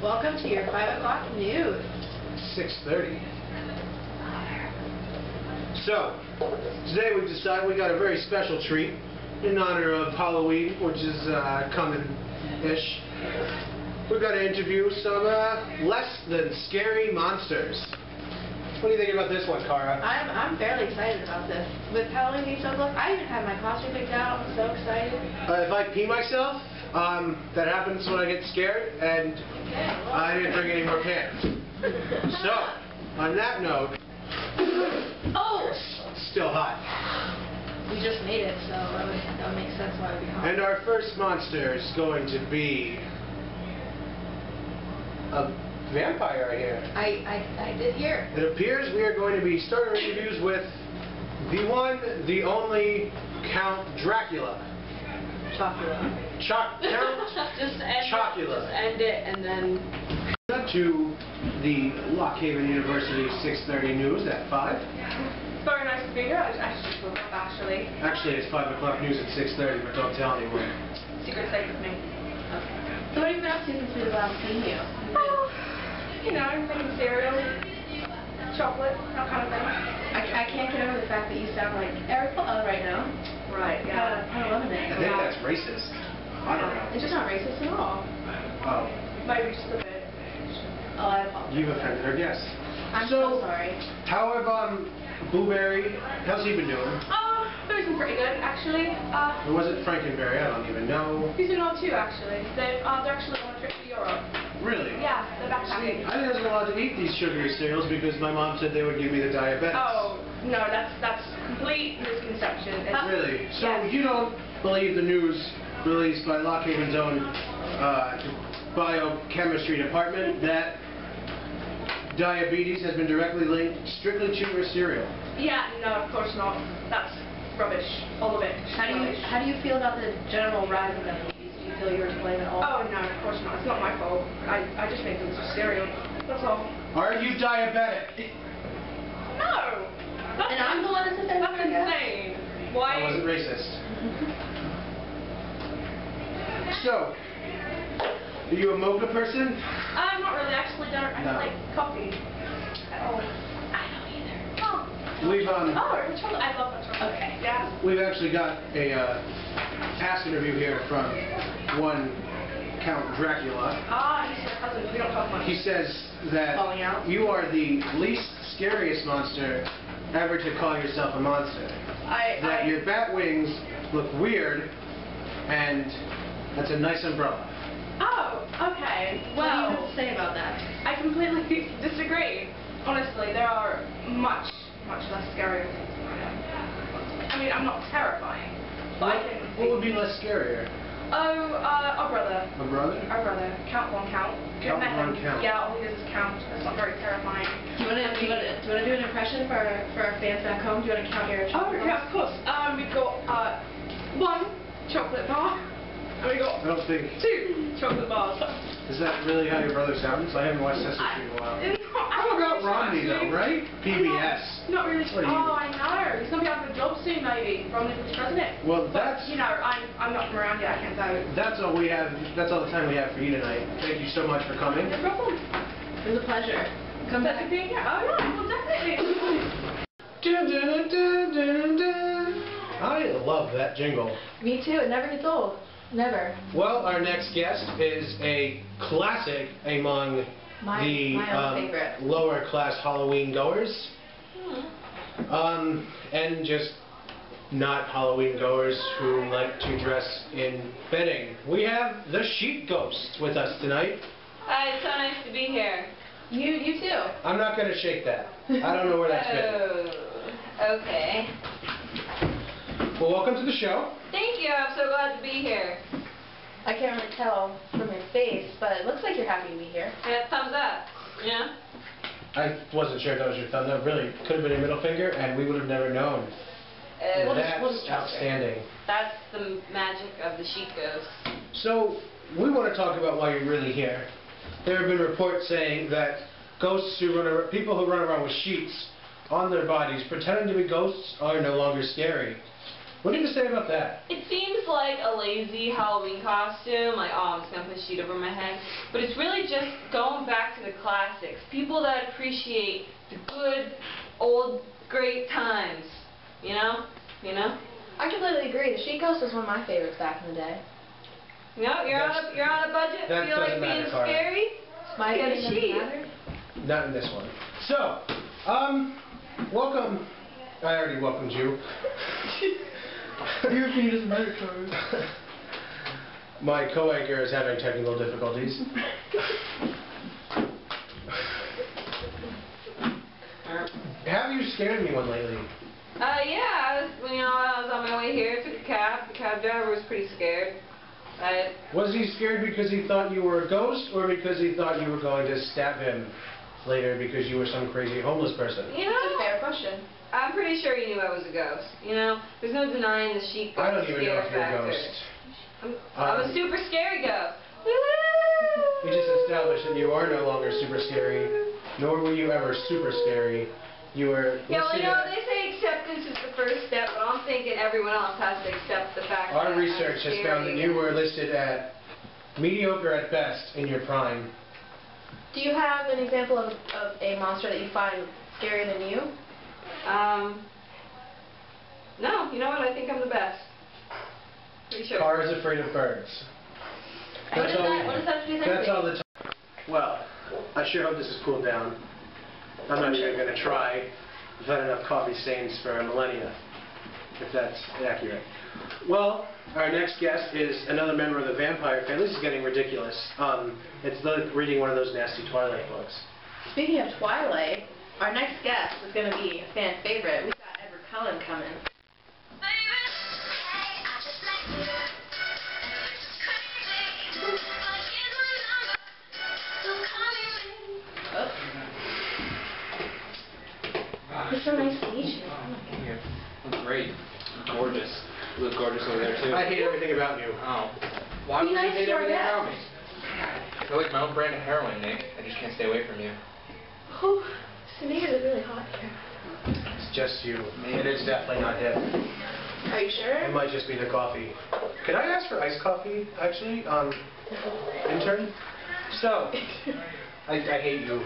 Welcome to your 5 o'clock news. 6:30. So, today we decided we got a very special treat in honor of Halloween, which is coming-ish. We're going to interview some less than scary monsters. What do you think about this one, Cara? I'm fairly excited about this. With Halloween being so close, I even had my costume picked out. I'm so excited. If I pee myself, that happens when I get scared, and I didn't bring any more pants. So, on that note, still hot. We just made it, so that would make sense why it would be hot. And our first monster is going to be a vampire right here. I did hear. It appears we are going to be starting interviews with the one, the only Count Dracula. Chocula. Count Chocula. Just end it and then... To the Lockhaven University 6:30 news at 5. Very nice to be here. I just woke up actually. Actually, it's 5 o'clock news at 6:30, but don't tell anyone. Secret safe with me. Okay. So what have you been up to since we've last seen you? You know, making cereal, chocolate, that kind of thing. I can't get over the fact that you sound like Eric right now. Right, yeah. Kind of loving it. I think that's racist. I don't know. It's just not racist at all. Oh. Maybe just a bit. Oh, I apologize. You've offended our guests. I'm so sorry. How have Blueberry, how's he been doing? He's been pretty good actually. Or was it Frankenberry? I don't even know. He's been on too actually. They're actually on a trip to Europe. Really? Yeah, they're See, backpacking. I wasn't allowed to eat these sugary cereals because my mom said they would give me the diabetes. Oh, no, that's complete misconception. Really? So yes. you don't believe the news released by Lockhaven's own biochemistry department that diabetes has been directly linked strictly to your cereal? Yeah, no, of course not. That's rubbish. All of it. How do you feel about the general rise of diabetes? Do you feel you were to blame at all? Oh no, of course not. It's not my fault. I just think it was just cereal. That's all. Are you diabetic? No. And I'm the one that's offended. That's insane. Why? I wasn't racist. So, are you a mocha person? I'm not really. I actually don't. I don't like coffee at all. I don't either. Oh. We've chocolate. I love that chocolate. Okay. Yeah. We've actually got a past interview here from one Count Dracula. He's my cousin. We don't talk much. He says that Falling out? you are the least scariest monster ever to call yourself a monster. That your bat wings look weird, and that's a nice umbrella. Oh, okay. What do you Well, have to say about that? I completely disagree. Honestly, there are much less scary things than I am. I mean, I'm not terrifying, but I can... What would be less scarier? Oh, our brother. A brother? Our brother. Count. Count Met him. one count. Yeah, all he does is count. That's not very terrifying. Do you want to do an impression for our fans back home? Do you want to count your Oh, chocolate yeah, of course. We've got 1 chocolate bar, and we got I don't think... 2 chocolate bars. Is that really how your brother sounds? I haven't watched Sesame Street in a while. How about Romney, though, right? PBS. Not really. What are you? Oh, I know. He's going to be out of a job soon, maybe. Romney for president. Well, But, that's... you know, I'm not from around here. I can't vote. That's all we have. That's all the time we have for you tonight. Thank you so much for coming. No problem. It was a pleasure. Come back. Being here. Oh, yeah. Well, definitely. Dun, dun, dun, dun, dun. I love that jingle. Me too. It never gets old. Never. Well, our next guest is a classic among My own favorite. lower class Halloween goers. And just not Halloween goers who like to dress in bedding. We have the Sheet Ghost with us tonight. Hi, it's so nice to be here. You too. I'm not going to shake that. I don't know where that's been. Oh, okay. Well, welcome to the show. Thank you, I'm so glad to be here. I can't really tell from your face, but it looks like you're happy to be here. Yeah, thumbs up, you know? I wasn't sure if that was your thumb. That really could have been your middle finger, and we would have never known. We'll That's outstanding. That's the magic of the Sheet Ghost. So, we want to talk about why you're really here. There have been reports saying that ghosts who people who run around with sheets on their bodies pretending to be ghosts are no longer scary. What do you say about that? It seems like a lazy Halloween costume, like, oh, I'm just going to put a sheet over my head. But it's really just going back to the classics. People that appreciate the good, old, great times. You know? You know? I completely agree. The sheet ghost was one of my favorites back in the day. You know, you're on a budget, that feel like doesn't matter, being Cara. scary? My Get a opinion sheet. doesn't matter. Not in this one. So, welcome. I already welcomed you. Your opinion doesn't matter, Cara. My co-anchor is having technical difficulties. Have you scared anyone lately? Yeah, I was on my way here, took a cab. The cab driver was pretty scared. Was he scared because he thought you were a ghost, or because he thought you were going to stab him later because you were some crazy homeless person? You That's a know, fair question. I'm pretty sure he knew I was a ghost. You know, there's no denying the sheep ghost I don't even know scare if you're a factor. ghost. I'm a super scary ghost. We just established that you are no longer super scary, nor were you ever super scary. You were Yeah, well, listed you know, at- they say acceptance is the first step, but I'm thinking everyone else has to accept the fact that Our I'm research has found that scary. you were listed at mediocre at best in your prime. Do you have an example of a monster that you find scarier than you? No, you know what? I think I'm the best. Pretty sure. Cara's afraid of birds. What does that have to do with That's anything? all the time. Well, I sure hope this has cooled down. I'm not even going to try. I've had enough coffee stains for a millennia, if that's accurate. Well, our next guest is another member of the vampire family. This is getting ridiculous. It's like reading one of those nasty Twilight books. Speaking of Twilight, our next guest is going to be a fan favorite. We've got Edward Cullen coming. It's so nice to meet you. Here. Look great. Gorgeous. You look gorgeous over there too. I hate everything about you. Oh. Why Be would you nice hate to our everything guests. around me? I feel like my own brand of heroin, Nick. I just can't stay away from you. Oh, Samir is really hot here. It's just you. It is definitely not him. Are you sure? It might just be the coffee. Could I ask for iced coffee, actually? Intern? So, I hate you.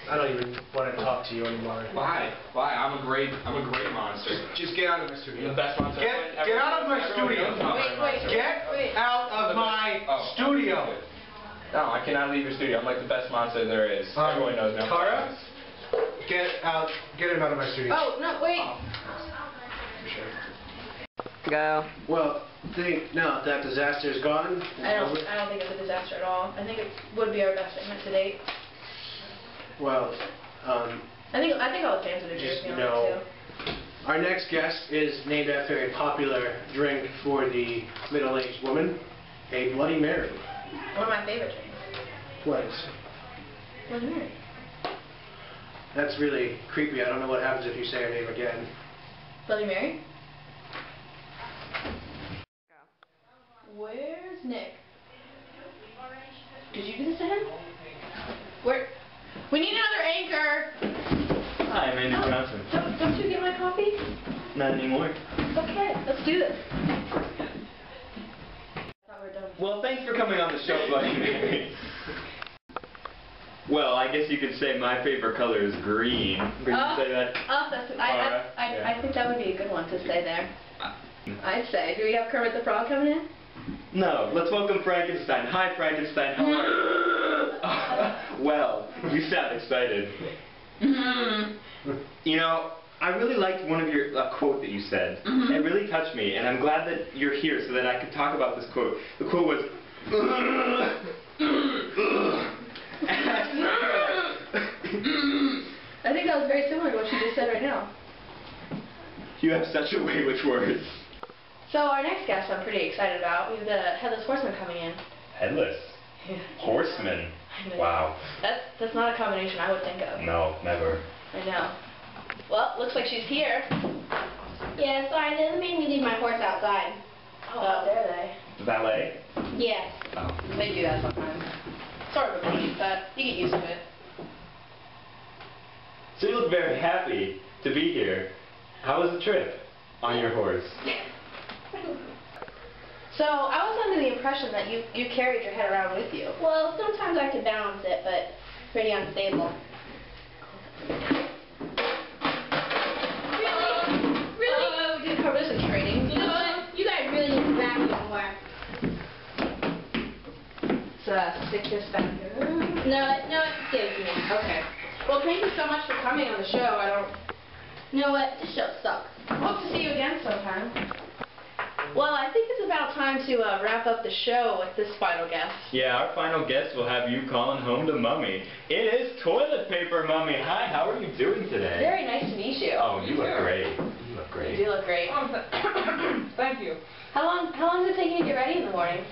I don't even want to talk to you anymore. Why? Why? I'm a great monster. Just get out of my You're studio. the best monster. Get out of my studio. Get out of my studio. No, I cannot leave your studio. I'm like the best monster there is. Everyone knows me. I'm Cara? famous. Get him out of my studio. Oh, no, wait. Go. Well, now that disaster is gone. I don't think it's a disaster at all. I think it would be our best segment to date. Well, I think all the fans would agree just with me on know. that too. Our next guest is named after a popular drink for the middle-aged woman, a Bloody Mary. One of my favorite drinks. What is? Bloody Mary. That's really creepy. I don't know what happens if you say her name again. Bloody Mary? Where's Nick? Did you do this to him? Where? We need another anchor! Hi, I'm Andy Johnson. Don't you get my coffee? Not anymore. Okay, let's do this. Thought we were done. Well, thanks for coming on the show, Bloody Mary. Well, I guess you could say my favorite color is green. Would you say that? Oh, I think that would be a good one to say there. I'd say. Do we have Kermit the Frog coming in? No, let's welcome Frankenstein. Hi, Frankenstein. How are you? Well, you sound excited. You know, I really liked one of your quote that you said. It really touched me, and I'm glad that you're here so that I could talk about this quote. The quote was, I think that was very similar to what you just said right now. you have such a way with words. So our next guest I'm pretty excited about. We have the headless horseman coming in. Headless? Horsemen? Wow. That's not a combination I would think of. No, never. I know. Well, looks like she's here. Yeah, sorry, they made me leave my horse outside. Oh, how dare they? Valet? Yes. Oh. They do that sometimes. Sort of a pain, but you get used to it. So you look very happy to be here. How was the trip on your horse? So I was under the impression that you carried your head around with you. Well, sometimes I could balance it, but pretty unstable. Really? We did cover this in training. You know what? You guys really need to vacuum more. Stick this back here. No, give it to me. Okay. Well, thank you so much for coming on the show. You know what? This show sucks. Hope to see you again sometime. Well, I think it's about time to wrap up the show with this final guest. Yeah, our final guest will have you calling home to Mummy. It is Toilet Paper Mummy. Hi, how are you doing today? Very nice to meet you. Oh, you look great. You look great. You do look great. Thank you. How long does it take you to get ready in the morning?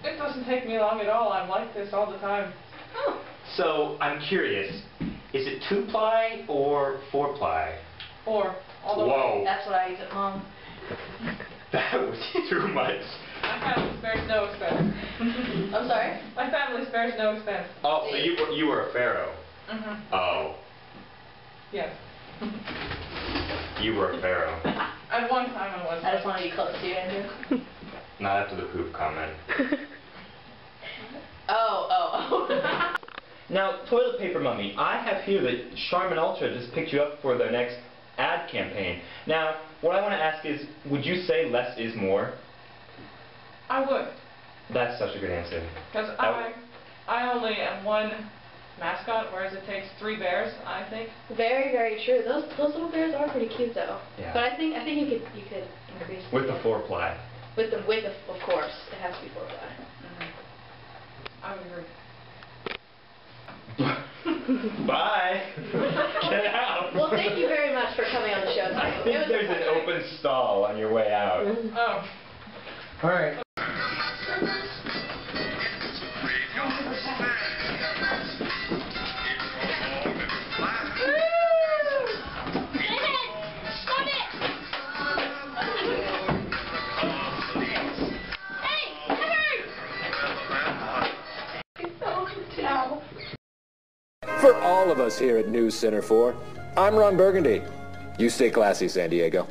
It doesn't take me long at all. I'm like this all the time. Oh. So, I'm curious, is it 2-ply or 4-ply? Or all the way. Whoa, That's what I use at home. that was too much. My family spares no expense. I'm sorry? My family spares no expense. Oh, so you were a pharaoh. Mm-hmm. Oh, Yes. you were a pharaoh. At one time I was. I just want to be close to you, Andrew. Not after the poop comment. Oh. Now, Toilet Paper Mummy, I have here that Charmin Ultra just picked you up for their next ad campaign. Now, what I want to ask is, would you say less is more? I would. That's such a good answer. Because I only am one mascot, whereas it takes 3 bears, I think. Very, very true. Those little bears are pretty cute, though. Yeah. But I think you could increase With the 4-ply. with of course it has to be 4-ply. I would agree. Bye. Get out. Well, thank you very much for coming on the show tonight. I think there's an open stall on your way out. Oh. All right. For all of us here at News Center 4, I'm Ron Burgundy. You stay classy, San Diego.